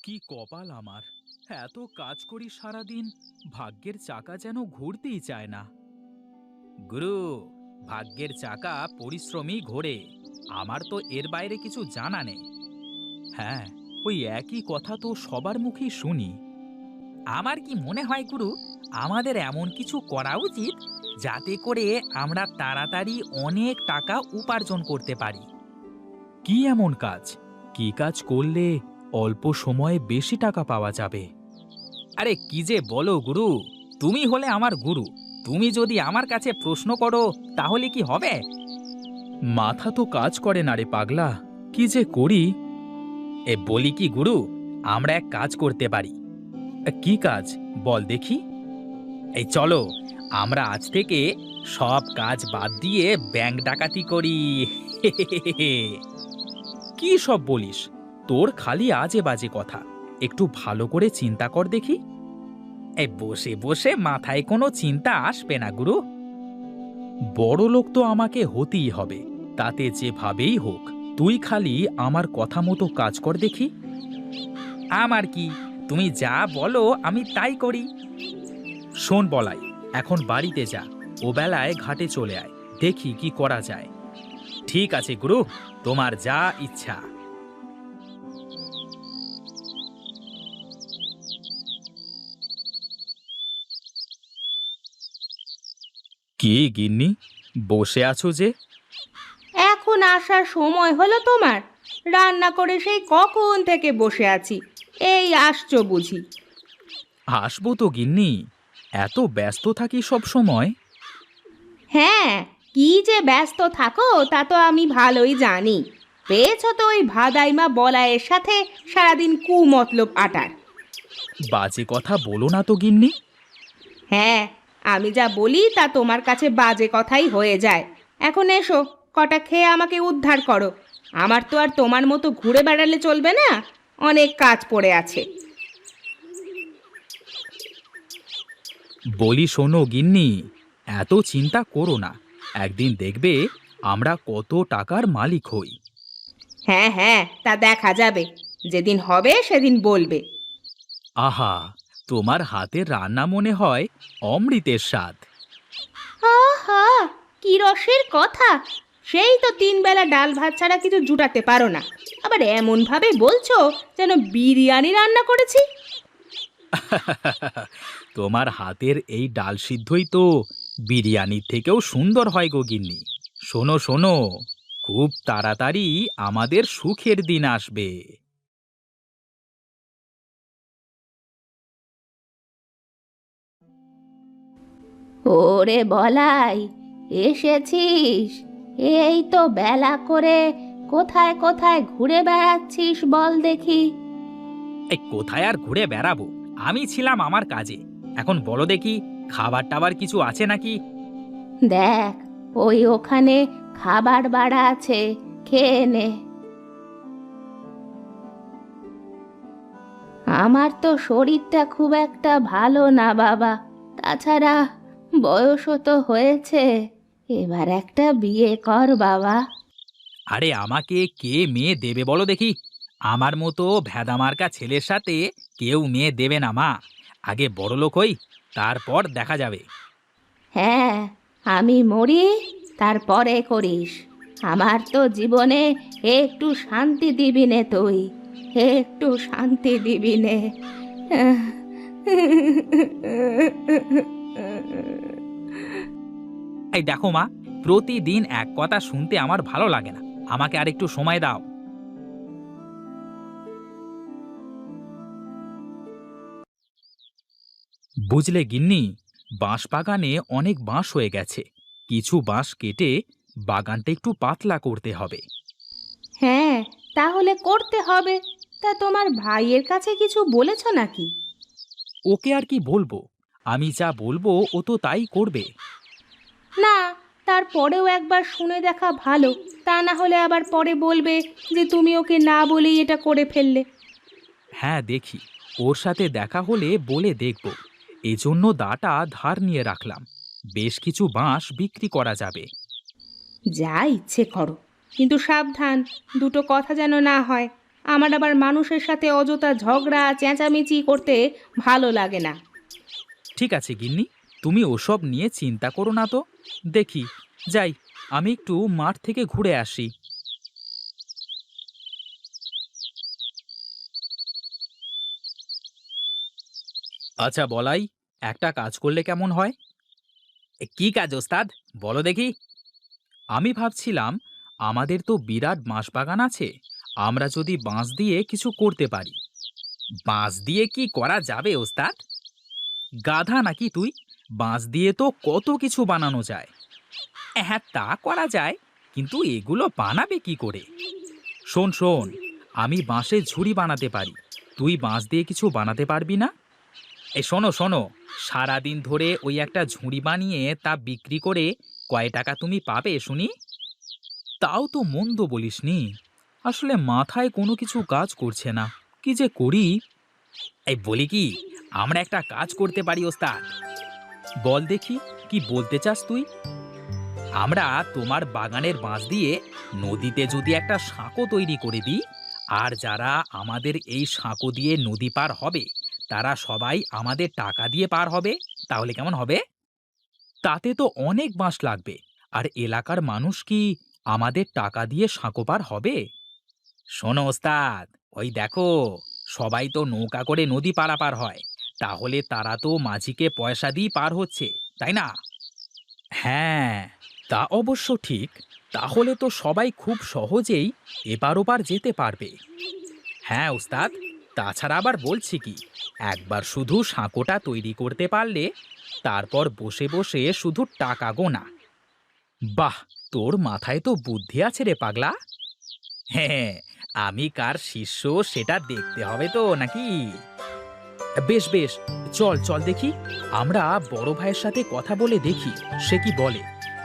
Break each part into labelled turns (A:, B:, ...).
A: কি কপাল আমার! এত কাজ করি সারাদিন, ভাগ্যের চাকা যেন ঘুরতেই চায় না। গুরু, ভাগ্যের চাকা পরিশ্রমী ঘোরে। আমার তো এর বাইরে কিছু জানা নেই। হ্যাঁ, ওই একই কথা তো সবার মুখেই শুনি। আমার কি মনে হয় গুরু, আমাদের এমন কিছু করা উচিত যাতে করে আমরা তাড়াতাড়ি অনেক টাকা উপার্জন করতে পারি। কি এমন কাজ? কি কাজ করলে অল্প সময়ে বেশি টাকা পাওয়া যাবে? আরে কি যে বলো গুরু, তুমি হলে আমার গুরু। তুমি যদি আমার কাছে প্রশ্ন করো তাহলে কি হবে? মাথা তো কাজ করে না রে পাগলা, কি যে করি। বলি কি গুরু, আমরা এক কাজ করতে পারি। কি কাজ বল দেখি? এই চলো, আমরা আজ থেকে সব কাজ বাদ দিয়ে ব্যাংক ডাকাতি করি। কি সব বলিস? তোর খালি আজে বাজে কথা। একটু ভালো করে চিন্তা কর দেখি। এই বসে বসে মাথায় কোনো চিন্তা আসবে না গুরু। বড় লোক তো আমাকে হতেই হবে, তাতে যেভাবেই হোক। তুই খালি আমার কথা মতো কাজ কর দেখি। আমার কি, তুমি যা বলো আমি তাই করি। শোন বলাই, এখন বাড়িতে যা, ও বেলায় ঘাটে চলে আয়, দেখি কি করা যায়। ঠিক আছে গুরু, তোমার যা ইচ্ছা। কি গিন্নি, বসে আছো যে?
B: এখন আসার সময় হলো তোমার? রান্না করে সেই কখন থেকে বসে আছি, এই আসছো বুঝি?
A: আসবো তো গিন্নি, এত ব্যস্ত থাকি সব সময়।
B: হ্যাঁ, কি যে ব্যস্ত থাকো তা তো আমি ভালোই জানি। পেয়েছো তো ওই ভাদাইমা বলায়ের সাথে সারাদিন কুমতলব আটার।
A: বাজে কথা বলো না তো গিন্নি।
B: হ্যাঁ, আমি যা বলি তা তোমার কাছে বাজে কথাই হয়ে যায়। এখন এসো, কটা খেয়ে আমাকে উদ্ধার করো। আমার তো আর তোমার মতো ঘুরে বেড়ালে চলবে না, অনেক কাজ পড়ে আছে।
A: বলি শোনো গিন্নি, এত চিন্তা করো না। একদিন দেখবে আমরা কত টাকার মালিক হই।
B: হ্যাঁ হ্যাঁ, তা দেখা যাবে, যেদিন হবে সেদিন বলবে।
A: আহা, তোমার হাতের রান্না মনে হয় অমৃতের স্বাদ।
B: আহা, কি রসের কথা! সেই তো 3 বেলা ডাল ভাত ছাড়া কিছু জুটাতে পারো না, আবার এমন ভাবে বলছো যেন বিরিয়ানি রান্না করেছি।
A: তোমার হাতের এই ডাল সিদ্ধই তো বিরিয়ানির থেকেও সুন্দর হয় গো গিন্নি। শোনো শোনো, খুব তাড়াতাড়ি আমাদের সুখের দিন আসবে।
B: ওরে বলাই, এসেছিস? এই তো বেলা করে কোথায় কোথায় ঘুরে বেড়াচ্ছিস বল দেখি।
A: এই কোথায় আর ঘুরে বেড়াবো, আমি ছিলাম আমার কাজে। এখন বলো দেখি, খাবার টাবার কিছু আছে নাকি?
B: দেখ, ওই ওখানে খাবার বাড়া আছে, খেয়ে নে। আমার তো শরীরটা খুব একটা ভালো না বাবা, তাছাড়া বয়সও তো হয়েছে, এবার একটা বিয়ে কর বাবা।
A: আরে আমাকে কে মেয়ে দেবে বলো দেখি? আমার মতো ভেদামার্কা ছেলের সাথে কেউ মেয়ে দেবে না মা। আগে বড়লোক হই, তারপর দেখা যাবে।
B: হ্যাঁ, আমি মরি তারপরে করিস। আমার তো জীবনে একটু শান্তি দিবি নে তুই, একটু শান্তি দিবি নে।
A: এই দেখো মা, প্রতিদিন এক কথা শুনতে আমার ভালো লাগে না। আমাকে আর একটু সময় দাও। বুঝলে গিন্নি, বাঁশ বাগানে অনেক বাঁশ হয়ে গেছে। কিছু বাঁশ কেটে বাগানটা একটু পাতলা করতে হবে।
B: হ্যাঁ, তাহলে করতে হবে। তা তোমার ভাইয়ের কাছে কিছু বলেছ নাকি?
A: ওকে আর কি বলবো, আমি যা বলবো ও তো তাই করবে।
B: না, তারপরেও একবার শুনে দেখা ভালো। তা না হলে আবার পরে বলবে যে তুমি ওকে না বলেই এটা করে ফেললে।
A: হ্যাঁ দেখি, ওর সাথে দেখা হলে বলে দেখব। এজন্য দাটা ধার নিয়ে রাখলাম, বেশ কিছু বাঁশ বিক্রি করা যাবে।
B: যা ইচ্ছে করো, কিন্তু সাবধান, দুটো কথা যেন না হয়। আমার আবার মানুষের সাথে অযথা ঝগড়া চেঁচামেচি করতে ভালো লাগে না।
A: ঠিক আছে গিন্নি, তুমি ওসব নিয়ে চিন্তা করো না তো। দেখি, যাই, আমি একটু মাঠ থেকে ঘুরে আসি। আচ্ছা বলাই, একটা কাজ করলে কেমন হয়? কি কাজ ওস্তাদ, বলো দেখি। আমি ভাবছিলাম, আমাদের তো বিরাট বাঁশ বাগান আছে, আমরা যদি বাঁশ দিয়ে কিছু করতে পারি। বাঁশ দিয়ে কি করা যাবে ওস্তাদ? গাধা নাকি তুই? বাঁশ দিয়ে তো কত কিছু বানানো যায়। হ্যাঁ, তা করা যায়, কিন্তু এগুলো বানাবে কি করে? শোন শোন, আমি বাঁশের ঝুড়ি বানাতে পারি, তুই বাঁশ দিয়ে কিছু বানাতে পারবি না? এই শোনো শোনো, সারাদিন ধরে ওই একটা ঝুড়ি বানিয়ে তা বিক্রি করে কয় টাকা তুমি পাবে শুনি? তাও তো মন্দ বলিসনি। আসলে মাথায় কোনো কিছু কাজ করছে না, কি যে করি। এই বলি কি, আমরা একটা কাজ করতে পারি ওস্তাদ। বল দেখি, কি বলতে চাস তুই? আমরা তোমার বাগানের বাঁশ দিয়ে নদীতে যদি একটা সাঁকো তৈরি করে দিই, আর যারা আমাদের এই সাঁকো দিয়ে নদী পার হবে তারা সবাই আমাদের টাকা দিয়ে পার হবে, তাহলে কেমন হবে? তাতে তো অনেক বাঁশ লাগবে, আর এলাকার মানুষ কি আমাদের টাকা দিয়ে সাঁকো পার হবে? শোনো ওস্তাদ, ওই দেখো, সবাই তো নৌকা করে নদী পারাপার হয়, তাহলে তারা তো মাঝিকে পয়সা দিয়ে পার হচ্ছে, তাই না? হ্যাঁ, তা অবশ্য ঠিক। তাহলে তো সবাই খুব সহজেই এপার ওপার যেতে পারবে। হ্যাঁ ওস্তাদ, তাছাড়া আবার বলছি কি, একবার শুধু সাঁকোটা তৈরি করতে পারলে তারপর বসে বসে শুধু টাকা গোনা। বাহ, তোর মাথায় তো বুদ্ধি আছে রে পাগলা। হ্যাঁ, আমি কার শিষ্য সেটা দেখতে হবে তো নাকি? বেশ বেশ, চল চল দেখি, আমরা বড় ভাইয়ের সাথে কথা বলে দেখি সে কি বলে।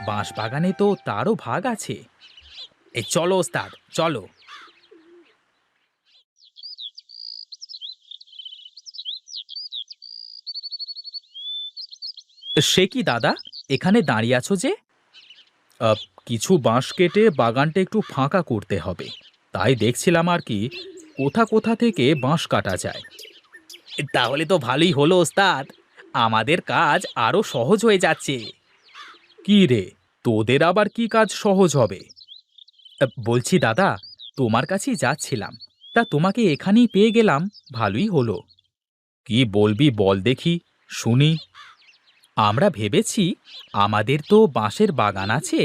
A: বাঁশ বাগানে তো তারও ভাগ আছে। এই চলো ওস্তাদ, চলো। সে কি দাদা, এখানে দাঁড়িয়ে আছো যে? আহ, কিছু বাঁশ কেটে বাগানটা একটু ফাঁকা করতে হবে, তাই দেখছিলাম আর কি, কোথা কোথা থেকে বাঁশ কাটা যায়। তাহলে তো ভালোই হলো ওস্তাদ, আমাদের কাজ আরো সহজ হয়ে যাচ্ছে। কি রে, তোদের আবার কি কাজ সহজ হবে? বলছি দাদা, তোমার কাছেই যাচ্ছিলাম, তা তোমাকে এখানেই পেয়ে গেলাম, ভালোই হলো। কি বলবি বল দেখি, শুনি। আমরা ভেবেছি, আমাদের তো বাঁশের বাগান আছে,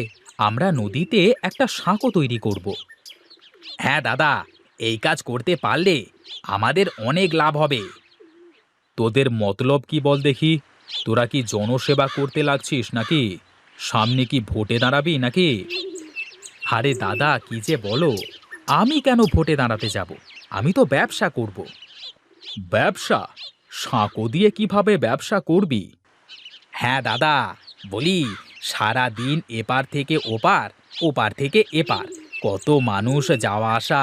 A: আমরা নদীতে একটা সাঁকো তৈরি করব। হ্যাঁ দাদা, এই কাজ করতে পারলে আমাদের অনেক লাভ হবে। তোদের মতলব কি বল দেখি, তোরা কি জনসেবা করতে লাগছিস নাকি? সামনে কি ভোটে দাঁড়াবি নাকি? আরে দাদা, কি যে বলো, আমি কেন ভোটে দাঁড়াতে যাব? আমি তো ব্যবসা করব। ব্যবসা? সাঁকো দিয়ে কিভাবে ব্যবসা করবি? হ্যাঁ দাদা, বলি, সারা দিন এপার থেকে ওপার, ওপার থেকে এপার, কত মানুষ যাওয়া আসা,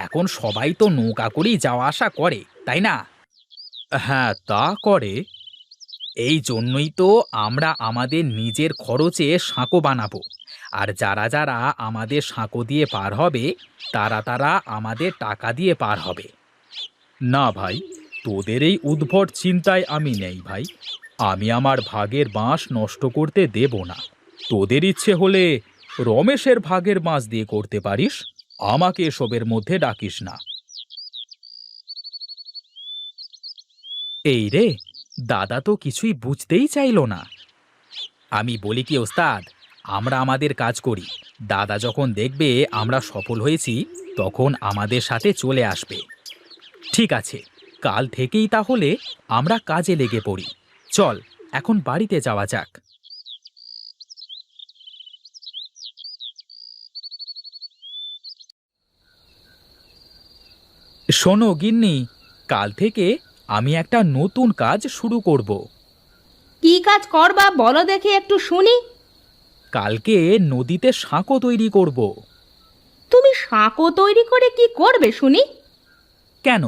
A: এখন সবাই তো নৌকা করেই যাওয়া আসা করে, তাই না? হ্যাঁ, তা করে। এই জন্যই তো আমরা আমাদের নিজের খরচে সাঁকো বানাবো, আর যারা যারা আমাদের সাঁকো দিয়ে পার হবে তারা তারা আমাদের টাকা দিয়ে পার হবে। না ভাই, তোদের এই উদ্ভট চিন্তায় আমি নেই ভাই। আমি আমার ভাগের বাঁশ নষ্ট করতে দেব না। তোদের ইচ্ছে হলে রমেশের ভাগের বাঁশ দিয়ে করতে পারিস, আমাকে এসবের মধ্যে ডাকিস না। এই রে, দাদা তো কিছুই বুঝতেই চাইলো না। আমি বলি কি ওস্তাদ, আমরা আমাদের কাজ করি, দাদা যখন দেখবে আমরা সফল হয়েছি তখন আমাদের সাথে চলে আসবে। ঠিক আছে, কাল থেকেই তাহলে আমরা কাজে লেগে পড়ি। চল, এখন বাড়িতে যাওয়া যাক। শোনো গিন্নি, কাল থেকে আমি একটা নতুন কাজ শুরু করব।
B: কি কাজ করবা বলো দেখি একটু শুনি।
A: কালকে নদীতে সাঁকো তৈরি করব।
B: তুমি সাঁকো তৈরি করে কি করবে শুনি?
A: কেন,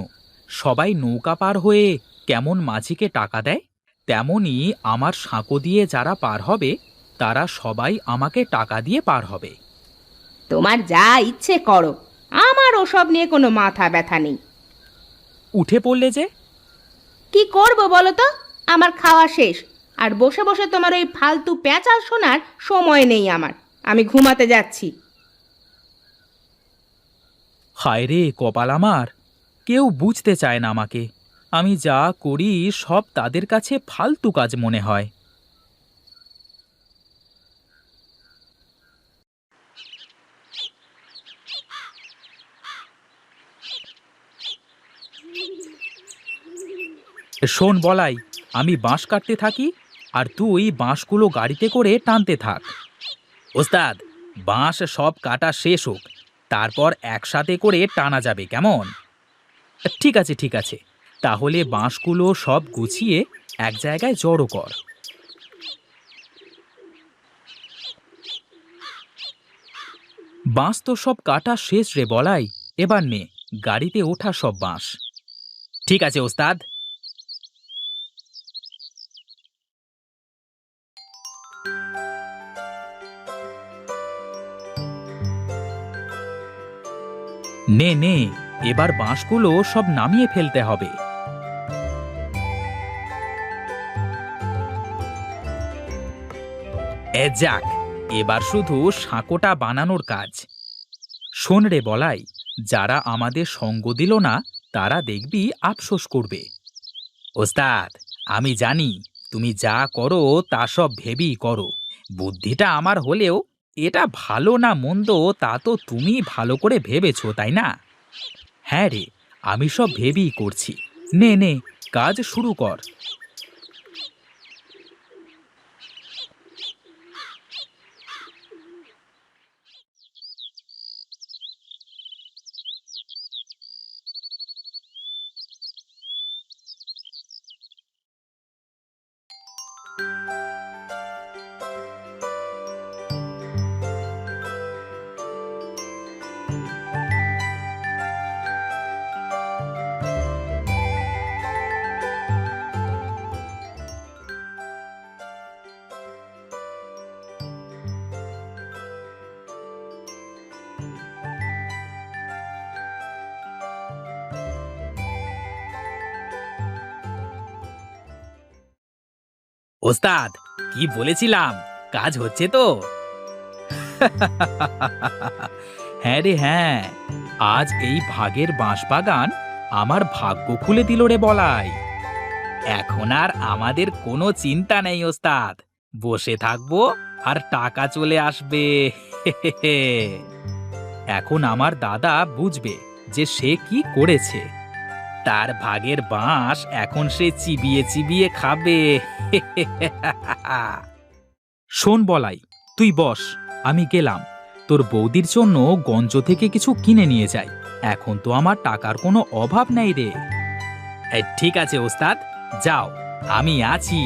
A: সবাই নৌকা পার হয়ে কেমন মাঝিকে টাকা দেয়, তেমনি আমার সাঁকো দিয়ে যারা পার হবে তারা সবাই আমাকে টাকা দিয়ে পার হবে।
B: তোমার যা ইচ্ছে করো, আমার আমার ওসব নিয়ে কোনো মাথা ব্যথা নেই।
A: উঠে পড়লে যে?
B: কি করব বলো তো? আমার খাওয়া শেষ, আর বসে বসে তোমার ওই ফালতু প্যাঁচাল শোনার সময় নেই আমার। আমি ঘুমাতে যাচ্ছি।
A: হায় রে কপাল আমার, কেউ বুঝতে চায় না আমাকে। আমি যা করি সব তাদের কাছে ফালতু কাজ মনে হয়। শোন বলাই, আমি বাঁশ কাটতে থাকি আর তুই বাঁশগুলো গাড়িতে করে টানতে থাক। ওস্তাদ, বাঁশ সব কাটা শেষ হোক, তারপর একসাথে করে টানা যাবে, কেমন? ঠিক আছে ঠিক আছে, তাহলে বাঁশগুলো সব গুছিয়ে এক জায়গায় জড়ো কর। বাঁশ তো সব কাটা শেষ রে বলাই, এবার নে গাড়িতে ওঠা সব বাঁশ। ঠিক আছে ওস্তাদ। নে নে, এবার বাঁশগুলো সব নামিয়ে ফেলতে হবে। যাক, এবার শুধু সাঁকোটা বানানোর কাজ। শোন রে বলাই, যারা আমাদের সঙ্গ দিল না তারা দেখবি আফসোস করবে। ওস্তাদ, আমি জানি তুমি যা করো তা সব ভেবেই করো। বুদ্ধিটা আমার হলেও এটা ভালো না মন্দ তা তো তুমি ভালো করে ভেবেছো, তাই না? হ্যাঁ রে, আমি সব ভেবেই করছি। নে নে, কাজ শুরু কর। ওস্তাদ, কি বলেছিলাম, কাজ হচ্ছে তো? হ্যাঁ রে হ্যাঁ, আজ এই ভাগের বাঁশবাগান আমার ভাগ্য খুলে দিল রে বলাই। এখন আর আমাদের কোনো চিন্তা নেই ওস্তাদ, বসে থাকবো আর টাকা চলে আসবে। এখন আমার দাদা বুঝবে যে সে কি করেছে। তার ভাগের বাঁশ এখন সে চিবিয়ে চিবিয়ে খাবে। শোন বলাই, তুই বস, আমি গেলাম। তোর বৌদির জন্য গঞ্জ থেকে কিছু কিনে নিয়ে যাই। এখন তো আমার টাকার কোনো অভাব নেই রে। ঠিক আছে ওস্তাদ, যাও, আমি আছি।